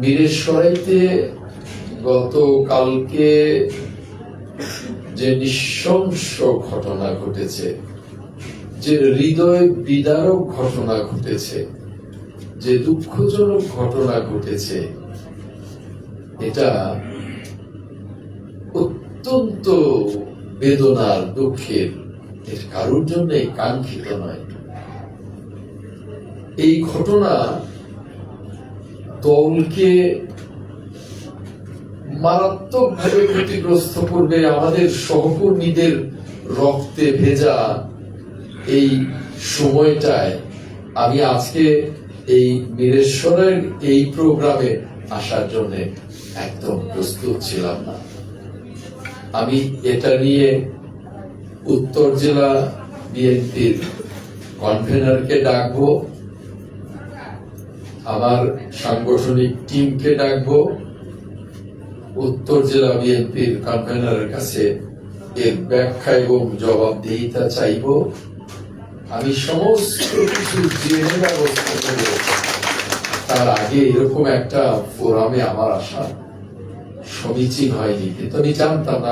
মিরেশরাইতে গতকালকে যে নৃশংস ঘটনা ঘটেছে, যে হৃদয় বিদারক ঘটনা ঘটেছে, যে দুঃখজনক ঘটনা ঘটেছে, এটা অত্যন্ত বেদনার, দুঃখের, এর কারোর জন্য কাঙ্ক্ষিত নয়। এই ঘটনা দলকে মারাত্মকভাবে ক্ষতিগ্রস্ত করবে। আমাদের সহকর্মীদের রক্তে ভেজা এই সময়টায় আমি আজকে এই মিরেশ্বরের এই প্রোগ্রামে আসার জন্য একদম প্রস্তুত ছিলাম না। আমি এটা নিয়ে উত্তর জেলা বিএনপির কনভেনরকে ডাকবো, আমার সাংগঠনিক টিমকে ডাকবো, উত্তর জেলা বিএনপির কনভেনরের কাছে এর ব্যাখ্যা এবং জবাবদিহিতা চাইব। আমি সমস্ত কিছু জেনে ব্যবস্থা করব। তার আগে এরকম একটা ফোরামে আমার আসা সমীচীন হয়নি, কিন্তু আমি জানতাম না।